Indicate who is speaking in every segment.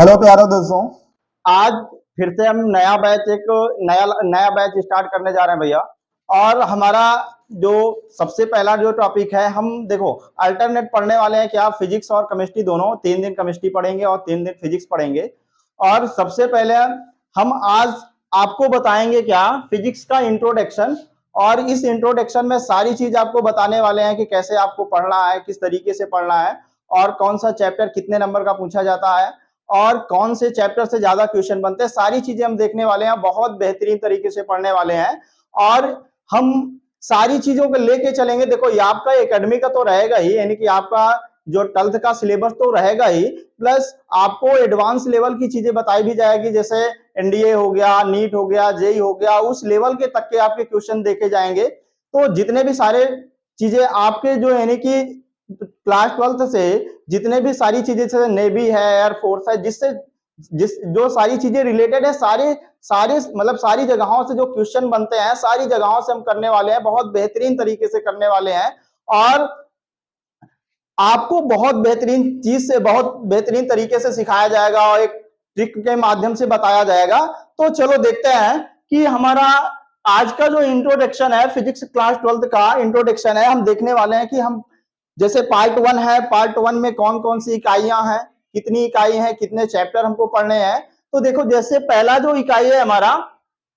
Speaker 1: Hello प्यारे दोस्तों।
Speaker 2: आज फिर से हम नया नया बैच स्टार्ट करने जा रहे हैं भैया। और हमारा जो सबसे पहला जो टॉपिक है, हम देखो अल्टरनेट पढ़ने वाले हैं। क्या फिजिक्स और केमिस्ट्री दोनों 3 दिन केमिस्ट्री पढ़ेंगे और 3 दिन फिजिक्स पढ़ेंगे। और सबसे पहले हम आज आपको बताएंगे क्या फिजिक्स का इंट्रोडक्शन। और इस इंट्रोडक्शन में सारी चीज आपको बताने वाले हैं कि कैसे आपको पढ़ना है, किस तरीके से पढ़ना है, और कौन सा चैप्टर कितने नंबर का पूछा जाता है, और कौन से चैप्टर से ज्यादा क्वेश्चन बनते हैं। सारी चीजें हम देखने वाले हैं, बहुत बेहतरीन तरीके से पढ़ने वाले हैं। और हम सारी चीजों को लेके चलेंगे। देखो ये आपका एकेडमी का तो रहेगा ही, यानी कि आपका जो 12th का सिलेबस तो रहेगा ही, प्लस आपको एडवांस लेवल की चीजें बताई भी जाएगी, जैसे एनडीए हो गया, नीट हो गया, जेई हो गया, उस लेवल के तक के आपके क्वेश्चन देखे जाएंगे। तो जितने भी सारे चीजें आपके जो यानी कि क्लास 12th से जितने भी सारी चीजें, जैसे नेवी है, एयरफोर्स है, जिस जो सारी चीजें रिलेटेड है, सारे सारे मतलब सारी जगहों से जो क्वेश्चन बनते हैं, सारी जगहों से हम करने वाले हैं, बहुत बेहतरीन तरीके से करने वाले हैं। और आपको बहुत बेहतरीन चीज से बहुत बेहतरीन तरीके से सिखाया जाएगा और एक ट्रिक के माध्यम से बताया जाएगा। तो चलो देखते हैं कि हमारा आज का जो इंट्रोडक्शन है, फिजिक्स क्लास 12th का इंट्रोडक्शन है। हम देखने वाले हैं कि हम जैसे पार्ट 1 है, पार्ट 1 में कौन कौन सी इकाइयां हैं, कितनी इकाई है, कितने चैप्टर हमको पढ़ने हैं। तो देखो जैसे पहला जो इकाई है हमारा,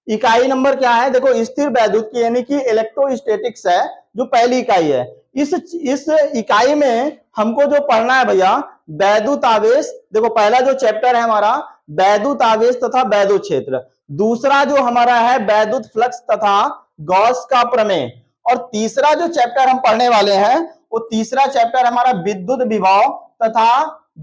Speaker 2: इकाई नंबर क्या है, देखो स्थिर वैद्युत की यानी कि इलेक्ट्रोस्टैटिक्स है, जो पहली इकाई है। इस इकाई में हमको जो पढ़ना है भैया, वैद्युत आवेश। देखो पहला जो चैप्टर है हमारा वैद्युत आवेश तथा वैद्युत क्षेत्र। दूसरा जो हमारा है वैद्युत फ्लक्स तथा गॉस का प्रमेय। और तीसरा जो चैप्टर हम पढ़ने वाले हैं, वो तीसरा चैप्टर हमारा विद्युत विभव तथा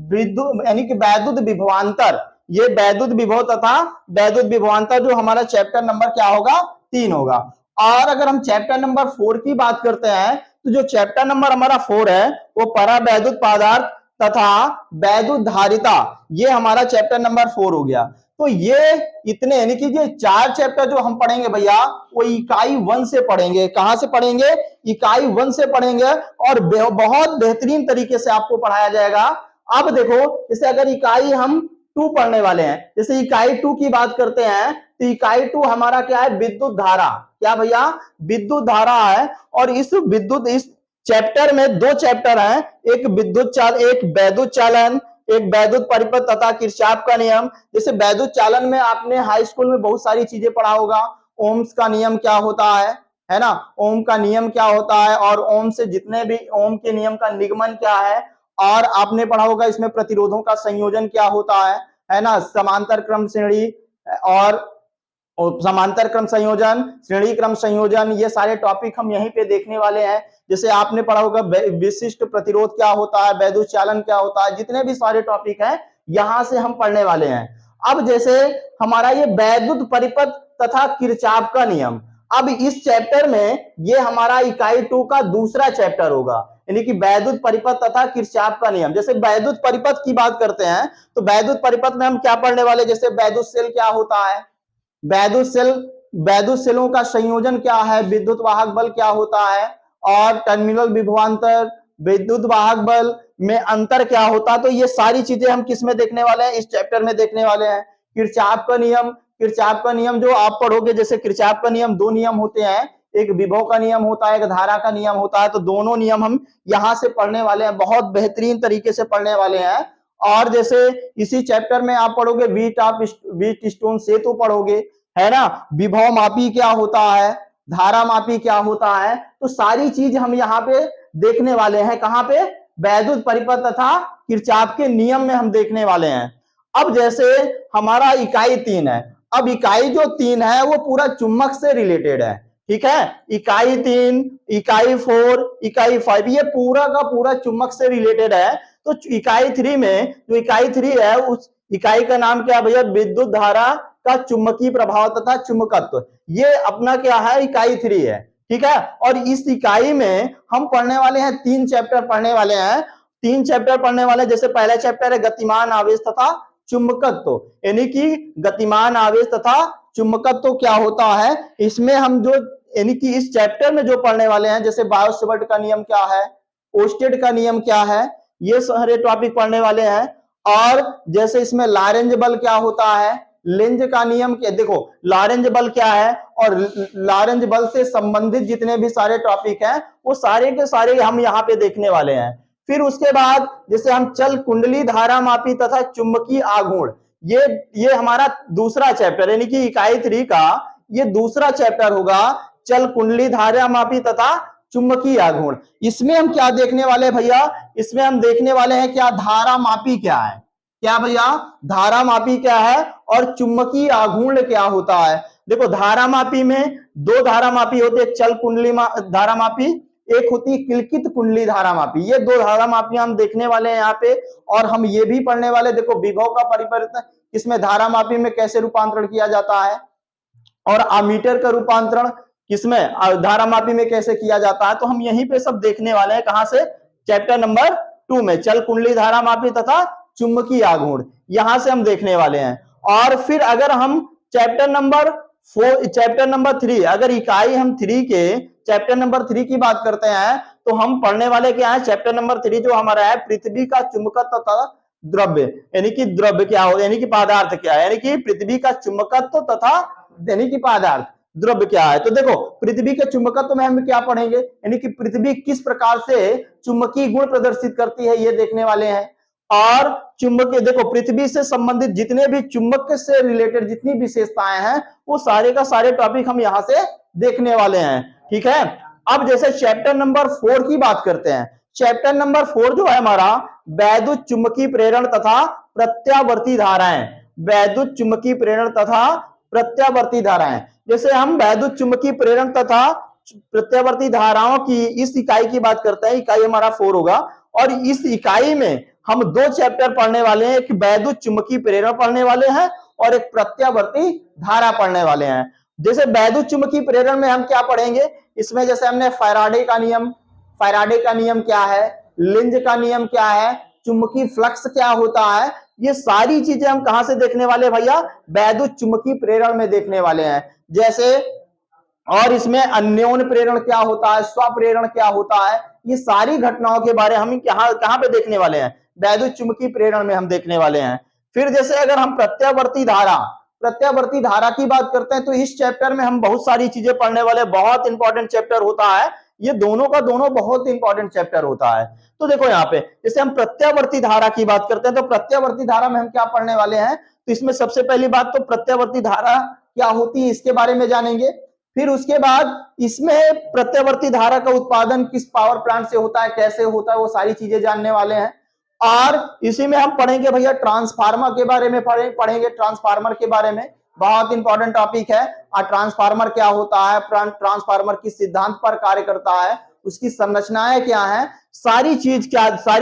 Speaker 2: विद्युत यानी कि वैद्युत विभवांतर। ये वैद्युत विभव तथा वैद्युत विभवांतर जो हमारा चैप्टर नंबर क्या होगा, 3 होगा। और अगर हम चैप्टर नंबर 4 की बात करते हैं, तो जो चैप्टर नंबर हमारा 4 है, वो परावैद्युत पदार्थ तथा वैद्युत धारिता, ये हमारा चैप्टर नंबर 4 हो गया। तो ये इतने यानी कि ये 4 चैप्टर जो हम पढ़ेंगे भैया, वो इकाई 1 से पढ़ेंगे। कहां से पढ़ेंगे, इकाई 1 से पढ़ेंगे, और बहुत बेहतरीन तरीके से आपको पढ़ाया जाएगा। अब देखो जैसे अगर इकाई हम 2 पढ़ने वाले हैं, जैसे इकाई 2 की बात करते हैं, तो इकाई 2 हमारा क्या है, विद्युत धारा। क्या भैया, विद्युत धारा है। और इस चैप्टर में 2 चैप्टर हैं, एक एक वैद्युत चालन, एक वैद्युत परिपथ तथा किरचॉफ का नियम। जैसे वैद्युत चालन में आपने हाई स्कूल में बहुत सारी चीजें पढ़ा होगा। ओम्स का नियम क्या होता है ना, ओम का नियम क्या होता है, और ओम से जितने भी ओम के नियम का निगमन क्या है। और आपने पढ़ा होगा इसमें प्रतिरोधों का संयोजन क्या होता है ना, समांतर क्रम श्रेणी और समांतर क्रम संयोजन, श्रेणी क्रम संयोजन, ये सारे टॉपिक हम यहीं पे देखने वाले हैं। जैसे आपने पढ़ा होगा विशिष्ट प्रतिरोध क्या होता है, वैद्युत चालन क्या होता है, जितने भी सारे टॉपिक हैं यहां से हम पढ़ने वाले हैं। अब जैसे हमारा ये वैद्युत परिपथ तथा किरचॉफ का नियम, अब इस चैप्टर में ये हमारा इकाई 2 का दूसरा चैप्टर होगा, यानी कि वैद्युत परिपथ तथा किरचॉफ का नियम। जैसे वैद्युत परिपथ की बात करते हैं, तो वैद्युत परिपथ में हम क्या पढ़ने वाले, जैसे वैद्युत सेल क्या होता है, वैद्युत सेलों का संयोजन क्या है, विद्युत वाहक बल क्या होता है, और टर्मिनल विभवांतर, विद्युत वाहक बल में अंतर क्या होता है। तो ये सारी चीजें हम किस में देखने वाले हैं, इस चैप्टर में देखने वाले हैं। किरचॉफ का नियम, किरचॉफ का नियम जो आप पढ़ोगे, जैसे किरचॉफ का नियम 2 नियम होते हैं, एक विभव का नियम होता है, एक धारा का नियम होता है। तो दोनों नियम हम यहां से पढ़ने वाले हैं, बहुत बेहतरीन तरीके से पढ़ने वाले हैं। और जैसे इसी चैप्टर में आप पढ़ोगे व्हीट स्टोन सेतु पढ़ोगे, है ना, विभव मापी क्या होता है, धारा मापी क्या होता है। तो सारी चीज हम यहाँ पे देखने वाले हैं, कहां पे, वैद्युत परिपथ तथा किरचॉफ के नियम में हम देखने वाले हैं। अब जैसे हमारा इकाई 3 है, अब इकाई जो 3 है वो पूरा चुंबक से रिलेटेड है, ठीक है। इकाई 3, इकाई 4, इकाई 5, ये पूरा का पूरा चुंबक से रिलेटेड है। तो इकाई 3 में जो इकाई 3 है, उस इकाई का नाम क्या है भैया, विद्युत धारा का चुंबकीय प्रभाव तथा चुंबकत्व। ये अपना क्या है, इकाई 3 है, ठीक है। और इस इकाई में हम पढ़ने वाले हैं 3 चैप्टर पढ़ने वाले हैं, 3 चैप्टर पढ़ने वाले हैं। जैसे पहला चैप्टर है गतिमान आवेश तथा चुंबकत्व, यानी कि गतिमान आवेश तथा चुंबकत्व क्या होता है। इसमें हम जो यानी कि इस चैप्टर में जो पढ़ने वाले हैं, जैसे बायो-सेवर्ट का नियम क्या है, ओस्टेड का नियम क्या है, ये सारे टॉपिक पढ़ने वाले हैं। और जैसे इसमें लॉरेंज बल क्या होता है, लेंज का नियम क्या, देखो लॉरेंज बल क्या है और लॉरेंज बल से संबंधित जितने भी सारे टॉपिक हैं वो सारे के सारे हम यहाँ पे देखने वाले हैं। फिर उसके बाद जैसे हम चल कुंडली धारा मापी तथा चुंबकीय आघूर्ण, ये हमारा दूसरा चैप्टर यानी कि इकाई 3 का ये दूसरा चैप्टर होगा, चल कुंडली धारा मापी तथा चुंबकीय आघूर्ण। इसमें हम क्या देखने वाले हैं भैया, इसमें हम देखने वाले हैं क्या, धारा मापी क्या है, क्या भैया धारा मापी क्या है और चुंबकीय आघूर्ण क्या होता है। देखो धारा मापी में दो धारा मापी होते हैं, चल कुंडली धारा मापी, एक होती है किलकित कुंडली धारा मापी। ये दो धारा मापी हम देखने वाले हैं यहाँ पे। और हम ये भी पढ़ने वाले, देखो विभव का परिवर्तन इसमें धारा मापी में कैसे रूपांतरण किया जाता है और अमीटर का रूपांतरण किसमें धारा मापी में कैसे किया जाता है। तो हम यहीं पे सब देखने वाले हैं, कहां से, चैप्टर नंबर 2 में चल कुंडली धारा मापी तथा चुंबकीय आघूर्ण, यहां से हम देखने वाले हैं। और फिर अगर हम चैप्टर नंबर 3, अगर इकाई हम 3 के चैप्टर नंबर 3 की बात करते हैं तो हम पढ़ने वाले क्या है, चैप्टर नंबर 3 जो हमारा है, पृथ्वी का चुंबकत्व तथा द्रव्य, यानी कि द्रव्य क्या हो, यानी कि पदार्थ क्या है, यानी कि पृथ्वी का चुंबकत्व तथा यानी कि पदार्थ द्रव्य क्या है। तो देखो पृथ्वी के चुंबकत्व में हम क्या पढ़ेंगे, यानी कि पृथ्वी किस प्रकार से चुंबकीय गुण प्रदर्शित करती है ये देखने वाले हैं। और चुंबकीय, देखो पृथ्वी से संबंधित जितने भी चुंबक से रिलेटेड जितनी विशेषताएं हैं वो सारे का सारे टॉपिक हम यहां से देखने वाले हैं, ठीक है। अब जैसे चैप्टर नंबर 4 की बात करते हैं, चैप्टर नंबर 4 जो है हमारा, वैद्युत चुंबकीय प्रेरण तथा प्रत्यावर्ती धाराएं, वैद्युत चुंबकीय प्रेरण तथा प्रत्यावर्ती धाराएं। जैसे हम वैद्युत चुंबकीय प्रेरण तथा प्रत्यावर्ती धाराओं की इस इकाई की बात करते हैं, इकाई हमारा 4 होगा। और इस इकाई में हम दो चैप्टर पढ़ने वाले हैं, एक वैद्युत चुंबकीय प्रेरण पढ़ने वाले हैं और एक प्रत्यावर्ती धारा पढ़ने वाले हैं। जैसे वैद्युत चुंबकीय प्रेरण में हम क्या पढ़ेंगे, इसमें जैसे हमने फैराडे का नियम क्या है, लेंज का नियम क्या है, चुंबकीय फ्लक्स क्या होता है, ये सारी चीजें हम कहां से देखने वाले भैया, वैद्युत चुंबकीय प्रेरण में देखने वाले हैं। जैसे और इसमें अन्योन्य प्रेरण क्या होता है, स्वप्रेरण क्या होता है, ये सारी घटनाओं के बारे हम कहां पे देखने वाले हैं, वैद्युत चुंबकीय प्रेरण में हम देखने वाले हैं। फिर जैसे अगर हम प्रत्यावर्ती धारा की बात करते हैं तो इस चैप्टर में हम बहुत सारी चीजें पढ़ने वाले, बहुत इंपॉर्टेंट चैप्टर होता है ये, दोनों का दोनों बहुत इंपॉर्टेंट चैप्टर होता है। तो देखो यहाँ पे जैसे हम प्रत्यावर्ती धारा की बात करते हैं तो प्रत्यावर्ती धारा में हम क्या पढ़ने वाले हैं, तो इसमें सबसे पहली बात तो प्रत्यावर्ती धारा क्या होती है इसके बारे में जानेंगे। फिर उसके बाद इसमें प्रत्यावर्ती धारा का उत्पादन किस पावर प्लांट से होता है, कैसे होता है, वो सारी चीजें जानने वाले हैं। और इसी में हम पढ़ेंगे भैया ट्रांसफार्मर के बारे में, पढ़ेंगे ट्रांसफार्मर के बारे में, बहुत इंपॉर्टेंट टॉपिक है। और ट्रांसफार्मर क्या होता है, ट्रांसफार्मर किस सिद्धांत पर कार्य करता है, उसकी संरचनाएं क्या है, सारी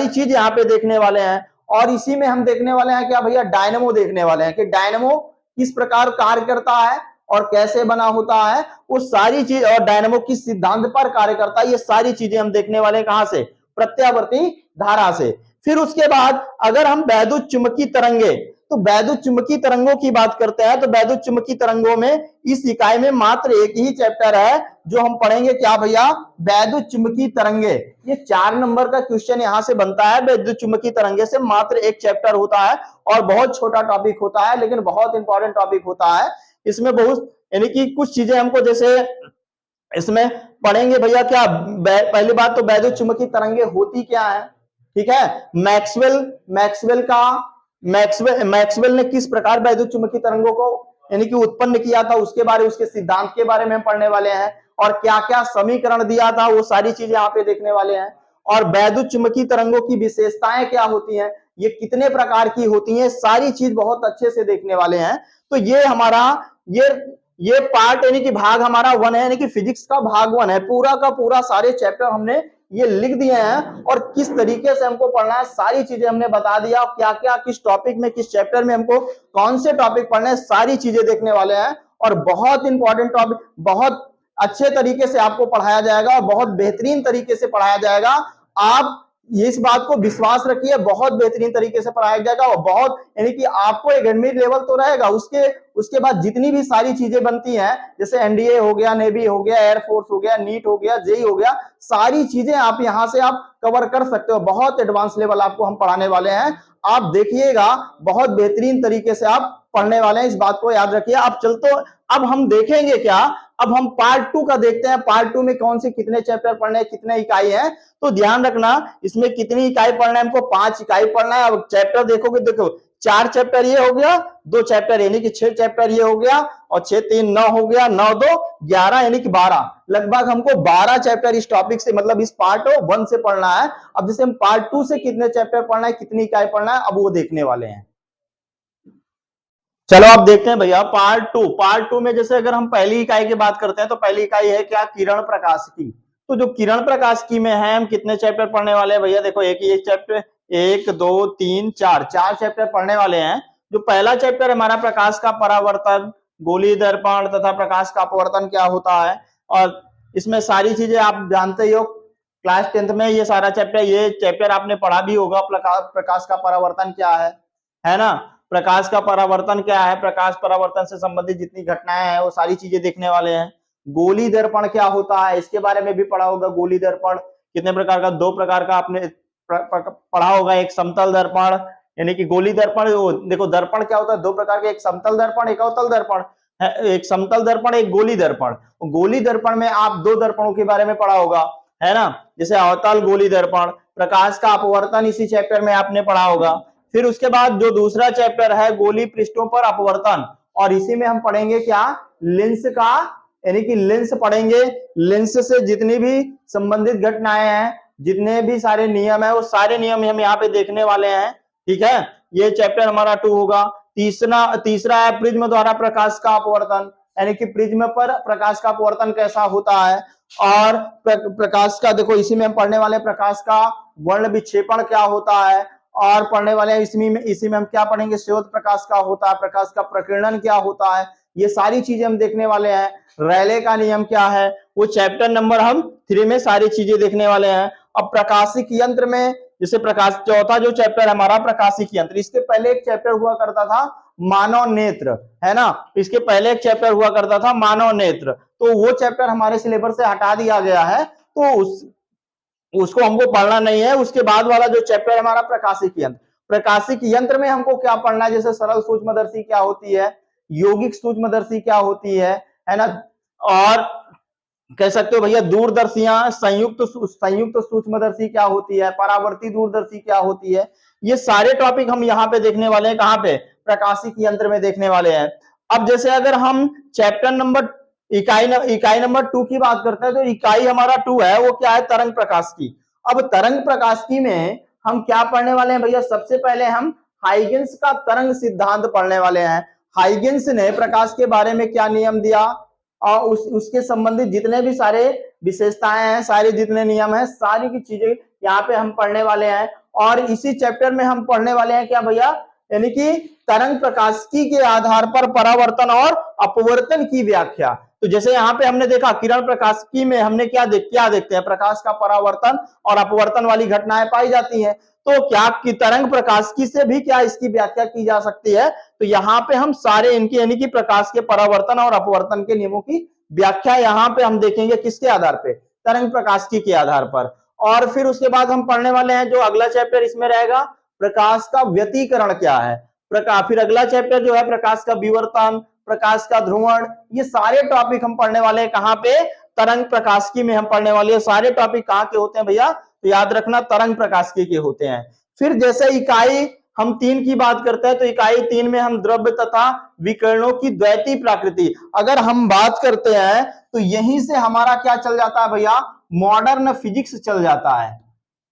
Speaker 2: चीज यहाँ पे देखने वाले हैं। और इसी में हम देखने वाले हैं क्या भैया, डायनेमो देखने वाले हैं कि डायनेमो किस प्रकार कार्य करता है और कैसे बना होता है, वो सारी चीज, और डायनेमो किस सिद्धांत पर कार्य करता है, ये सारी चीजें हम देखने वाले हैं कहां से, प्रत्यावर्ती धारा से। फिर उसके बाद अगर हम वैद्युत चुंबकीय तरंगे, तो वैद्युत चुंबकीय तरंगों की बात करते हैं तो वैद्युत चुंबकीय तरंगों में इस इकाई में मात्र एक ही चैप्टर है जो हम पढ़ेंगे, क्या भैया, वैद्युत चुंबकीय तरंगे। ये 4 नंबर का क्वेश्चन यहां से बनता है, वैद्युत चुंबकीय तरंगे से मात्र एक चैप्टर होता है और बहुत छोटा टॉपिक होता है लेकिन बहुत इंपॉर्टेंट टॉपिक होता है। इसमें बहुत यानी कि कुछ चीजें हमको जैसे इसमें पढ़ेंगे भैया, क्या पहली बात तो वैद्युत चुंबकीय तरंगे होती क्या है, ठीक है। मैक्सवेल ने किस प्रकार वैद्युत चुंबकीय तरंगों को यानी कि उत्पन्न किया था, उसके सिद्धांत के बारे में हम पढ़ने वाले हैं। और क्या क्या समीकरण दिया था वो सारी चीजें यहाँ पे देखने वाले हैं। और वैद्युत चुंबकीय तरंगों की विशेषताएं क्या होती हैं, ये कितने प्रकार की होती हैं, सारी चीज बहुत अच्छे से देखने वाले हैं। तो ये हमारा ये पार्ट यानी कि भाग हमारा 1 है, यानी कि फिजिक्स का भाग 1 है। पूरा का पूरा सारे चैप्टर हमने ये लिख दिए हैं और किस तरीके से हमको पढ़ना है सारी चीजें हमने बता दिया, क्या क्या किस टॉपिक में किस चैप्टर में हमको कौन से टॉपिक पढ़ने हैं, सारी चीजें देखने वाले हैं। और बहुत इंपॉर्टेंट टॉपिक, बहुत अच्छे तरीके से आपको पढ़ाया जाएगा और बहुत बेहतरीन तरीके से पढ़ाया जाएगा। आप इस बात को विश्वास रखिए, बहुत बेहतरीन तरीके से पढ़ाया जाएगा और बहुत यानी कि आपको एक एडमिट लेवल तो रहेगा, उसके बाद जितनी भी सारी चीजें बनती हैं जैसे एनडीए हो गया, नेवी हो गया, एयरफोर्स हो गया, नीट हो गया, जेई हो गया, सारी चीजें आप यहां से आप कवर कर सकते हो। बहुत एडवांस लेवल आपको हम पढ़ाने वाले हैं। आप देखिएगा, बहुत बेहतरीन तरीके से आप पढ़ने वाले हैं, इस बात को याद रखिए। अब हम देखेंगे क्या, अब हम पार्ट 2 का देखते हैं। पार्ट 2 में कौन से कितने चैप्टर पढ़ने हैं, कितने इकाई है, तो ध्यान रखना इसमें कितनी इकाई पढ़ना है हमको, 5 इकाई पढ़ना है। अब चैप्टर देखोगे, देखो 4 चैप्टर ये हो गया, 2 चैप्टर यानी कि 6 चैप्टर ये हो गया, और 6 3 9 हो गया, 9 2 11 यानी कि 12, लगभग हमको 12 चैप्टर इस टॉपिक से, मतलब इस पार्ट 1 से पढ़ना है। अब जैसे हम पार्ट 2 से कितने चैप्टर पढ़ना है, कितनी इकाई पढ़ना है, अब वो देखने वाले हैं। चलो अब देखते हैं भैया पार्ट 2 में जैसे अगर हम पहली इकाई की बात करते हैं तो पहली इकाई है क्या, किरण प्रकाशिकी। तो जो किरण प्रकाशिकी में है हम कितने चैप्टर पढ़ने वाले हैं भैया, देखो एक चैप्टर, 1 2 3 4 चैप्टर पढ़ने वाले हैं। जो पहला चैप्टर हमारा प्रकाश का परावर्तन, गोलीय दर्पण तथा प्रकाश का अपवर्तन क्या होता है, और इसमें सारी चीजें आप जानते ही हो, क्लास 10th में ये सारा चैप्टर, ये चैप्टर आपने पढ़ा भी होगा। प्रकाश का परावर्तन क्या है ना, प्रकाश का परावर्तन क्या है, प्रकाश परावर्तन से संबंधित जितनी घटनाएं हैं वो सारी चीजें देखने वाले हैं। गोली दर्पण क्या होता है, इसके बारे में भी पढ़ा होगा। गोली दर्पण कितने प्रकार का, 2 प्रकार का आपने पढ़ा होगा। एक समतल दर्पण यानी कि गोली दर्पण, देखो दर्पण क्या होता है, 2 प्रकार के, एक समतल दर्पण, एक अवतल दर्पण, एक समतल दर्पण, एक गोली दर्पण। गोली दर्पण में आप 2 दर्पणों के बारे में पढ़ा होगा, है ना, जैसे अवतल गोली दर्पण। प्रकाश का अपवर्तन इसी चैप्टर में आपने पढ़ा होगा। फिर उसके बाद जो दूसरा चैप्टर है गोली पृष्ठों पर अपवर्तन, और इसी में हम पढ़ेंगे क्या, लेंस का, यानी कि लेंस पढ़ेंगे। लेंस से जितनी भी संबंधित घटनाएं हैं, जितने भी सारे नियम है, वो सारे नियम हम यहाँ पे देखने वाले हैं। ठीक है, ये चैप्टर हमारा 2 होगा। तीसरा है प्रिज्म द्वारा प्रकाश का अपवर्तन, यानी कि प्रिज्म पर प्रकाश का अपवर्तन कैसा होता है। और प्रकाश का, देखो इसी में हम पढ़ने वाले प्रकाश का वर्ण विक्षेपण क्या होता है, और पढ़ने वाले हैं इसी में हम क्या पढ़ेंगे, स्रोत प्रकाश का होता है, प्रकाश का प्रकीर्णन क्या होता है, ये सारी चीजें हम देखने वाले हैं। रैले का नियम क्या है, वो चैप्टर नंबर हम 3 में सारी चीजें देखने वाले हैं। अब प्रकाशिक यंत्र में, जैसे चौथा जो चैप्टर हमारा प्रकाशिक यंत्र, इसके पहले एक चैप्टर हुआ करता था मानव नेत्र, है ना, इसके पहले एक चैप्टर हुआ करता था मानव नेत्र, तो वो चैप्टर हमारे सिलेबस से हटा दिया गया है, तो उसको हमको पढ़ना नहीं है। उसके बाद वाला जो चैप्टर है हमारा प्रकाशिक यंत्र, प्रकाशिक यंत्र में हमको क्या पढ़ना है, जैसे सरल सूक्ष्मदर्शी क्या होती है, यौगिक सूक्ष्मदर्शी क्या होती है ना, और कह सकते हो भैया दूरदर्शियां, संयुक्त सूक्ष्मदर्शी क्या होती है, परावर्ती दूरदर्शी क्या होती है, ये सारे टॉपिक हम यहाँ पे देखने वाले हैं। कहाँ पे, प्रकाशिक यंत्र में देखने वाले हैं। अब जैसे अगर हम चैप्टर नंबर इकाई नंबर 2 की बात करते हैं, तो इकाई हमारा 2 है, वो क्या है, तरंग प्रकाशिकी। अब तरंग प्रकाशिकी में हम क्या पढ़ने वाले हैं भैया, सबसे पहले हम हाइगेंस का तरंग सिद्धांत पढ़ने वाले हैं। हाइगेंस ने प्रकाश के बारे में क्या नियम दिया, और उसके संबंधित जितने भी सारे विशेषताएं हैं, सारे जितने नियम हैं, सारी की चीजें यहाँ पे हम पढ़ने वाले हैं। और इसी चैप्टर में हम पढ़ने वाले हैं क्या भैया, यानी कि तरंग प्रकाशिकी के आधार पर परावर्तन और अपवर्तन की व्याख्या। तो जैसे यहाँ पे हमने देखा किरण प्रकाशिकी में हमने क्या देखते हैं, प्रकाश का परावर्तन और अपवर्तन वाली घटनाएं पाई जाती हैं। तो क्या कि तरंग प्रकाशिकी से भी क्या इसकी व्याख्या की जा सकती है, तो यहाँ पे हम सारे इनकी, यानी कि प्रकाश के परावर्तन और अपवर्तन के नियमों की व्याख्या यहाँ पे हम देखेंगे, किसके आधार पे, तरंग प्रकाशिकी के आधार पर। और फिर उसके बाद हम पढ़ने वाले हैं जो अगला चैप्टर इसमें रहेगा, प्रकाश का व्यतिकरण क्या है। फिर अगला चैप्टर जो है प्रकाश का विवर्तन, प्रकाश का ध्रुवण, ये सारे टॉपिक हम पढ़ने वाले हैं कहाँ पे, तरंग प्रकाशिकी में हम पढ़ने वाले हैं। सारे टॉपिक कहाँ के होते हैं भैया, तो याद रखना तरंग प्रकाशिकी के होते हैं। फिर जैसे इकाई हम 3 की बात करते हैं, तो इकाई 3 में हम द्रव्य तथा विकिरणों की द्वैती प्रकृति अगर हम बात करते हैं, तो यहीं से हमारा क्या चल जाता है भैया, मॉडर्न फिजिक्स चल जाता है।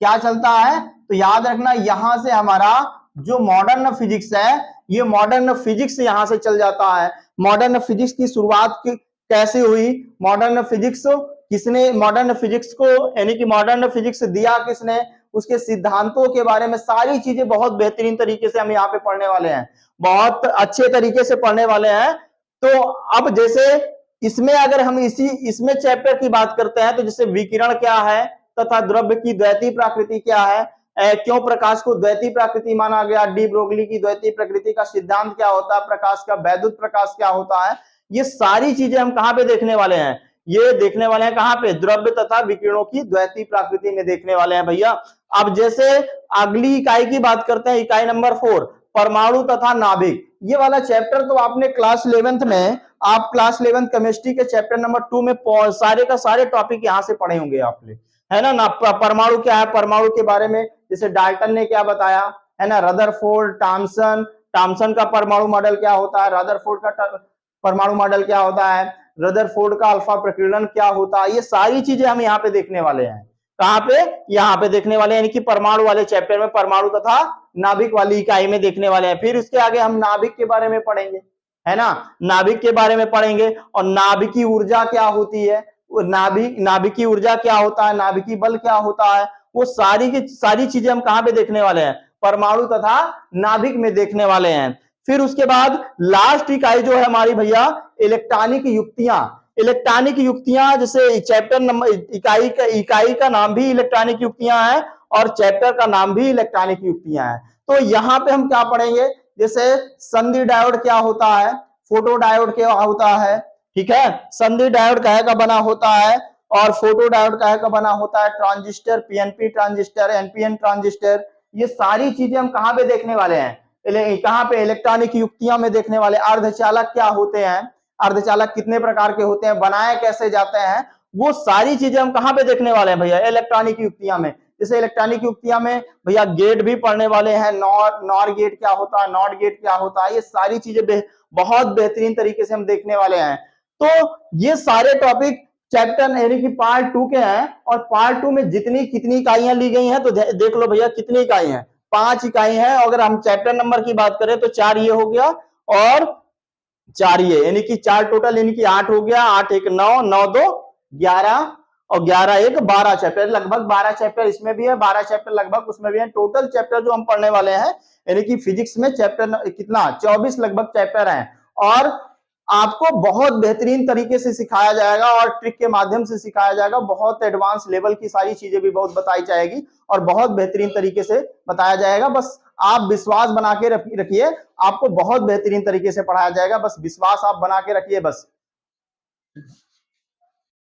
Speaker 2: क्या चलता है, तो याद रखना यहां से हमारा जो मॉडर्न फिजिक्स है, ये मॉडर्न फिजिक्स यहां से चल जाता है। मॉडर्न फिजिक्स की शुरुआत कैसे हुई, मॉडर्न फिजिक्स किसने, मॉडर्न फिजिक्स को यानी कि मॉडर्न फिजिक्स दिया किसने, उसके सिद्धांतों के बारे में सारी चीजें बहुत बेहतरीन तरीके से हम यहाँ पे पढ़ने वाले हैं, बहुत अच्छे तरीके से पढ़ने वाले हैं। तो अब जैसे इसमें अगर हम इसमें चैप्टर की बात करते हैं, तो जैसे विकिरण क्या है तथा द्रव्य की द्वैती प्रकृति क्या है, क्यों प्रकाश को द्वैती प्रकृति माना गया, डी ब्रोगली की द्वैती प्रकृति का सिद्धांत क्या होता है, प्रकाश का वैद्युत प्रकाश क्या होता है, ये सारी चीजें हम कहाँ पे देखने वाले हैं, ये देखने वाले हैं कहां पे, द्रव्य तथा विकिरणों की द्वैतीय प्रकृति में देखने वाले हैं भैया। अब जैसे अगली इकाई की बात करते हैं, इकाई नंबर 4, परमाणु तथा नाभिक। ये वाला चैप्टर तो आपने क्लास 11th में, आप क्लास 11th केमिस्ट्री के चैप्टर नंबर 2 में सारे का सारे टॉपिक यहां से पढ़े होंगे आपने, है ना। परमाणु क्या है, परमाणु के बारे में जैसे डाल्टन ने क्या बताया, है ना, रदरफोर्ड, टॉमसन का परमाणु मॉडल क्या होता है, रदरफोर्ड का परमाणु मॉडल क्या होता है, रदरफोर्ड का अल्फा प्रकीर्णन क्या होता है, ये सारी चीजें हम यहाँ पे देखने वाले हैं। कहां पे, यहाँ पे देखने वाले हैं, यानी कि परमाणु वाले चैप्टर में, परमाणु तथा नाभिक वाली इकाई में देखने वाले हैं। फिर इसके आगे हम नाभिक के बारे में पढ़ेंगे, है ना, नाभिक के बारे में पढ़ेंगे, और नाभिकीय ऊर्जा क्या होती है, नाभिकीय ऊर्जा क्या होता है, नाभिकीय बल क्या होता है, वो सारी की सारी चीजें हम कहां पे देखने वाले हैं, परमाणु तथा नाभिक में देखने वाले हैं। फिर उसके बाद लास्ट इकाई जो है हमारी भैया, इलेक्ट्रॉनिक युक्तियां। इलेक्ट्रॉनिक युक्तियां, जैसे चैप्टर नंबर, इकाई का नाम भी इलेक्ट्रॉनिक युक्तियां है और चैप्टर का नाम भी इलेक्ट्रॉनिक युक्तियां है। तो यहाँ पे हम क्या पढ़ेंगे, जैसे संधि डायोड क्या होता है, फोटो डायोड क्या होता है, ठीक है, संधि डायोड काहे का बना होता है और फोटो डायोड काहे का बना होता है, transistor, PNP transistor, NPN transistor, ये सारी चीजें हम कहां पे देखने वाले हैं, कहां पे, इलेक्ट्रॉनिक युक्तियां में देखने वाले। अर्धचालक क्या होते हैं, अर्धचालक कितने प्रकार के होते हैं, बनाए कैसे जाते हैं, वो सारी चीजें हम कहां पे देखने वाले हैं भैया, इलेक्ट्रॉनिक युक्तियां में। जैसे इलेक्ट्रॉनिक युक्तियां में भैया गेट भी पढ़ने वाले हैं, नॉर गेट क्या होता है, नॉट गेट क्या होता है, ये सारी चीजें बहुत बेहतरीन तरीके से हम देखने वाले हैं। तो ये सारे टॉपिक चैप्टर यानी कि पार्ट 2 के हैं, और पार्ट 2 में जितनी कितनी इकाइयां ली गई हैं तो देख लो भैया कितनी इकाई हैं, 5 इकाई हैं। अगर हम चैप्टर नंबर की बात करें तो 4 ये हो गया और 4 ये, यानी कि 4 टोटल, यानी कि 8 हो गया, 8 1 9, 9 2 11 और 11 1 12 चैप्टर, लगभग 12 चैप्टर इसमें भी है, 12 चैप्टर लगभग उसमें भी है। टोटल चैप्टर जो हम पढ़ने वाले हैं, यानी कि फिजिक्स में चैप्टर कितना, 24 लगभग चैप्टर हैं, और आपको बहुत बेहतरीन तरीके से सिखाया जाएगा और ट्रिक के माध्यम से सिखाया जाएगा। बहुत एडवांस लेवल की सारी चीजें भी बहुत बताई जाएगी और बहुत बेहतरीन तरीके से बताया जाएगा। बस आप विश्वास बना के रखिए, आपको बहुत बेहतरीन तरीके से पढ़ाया जाएगा, बस विश्वास आप बना के रखिए बस।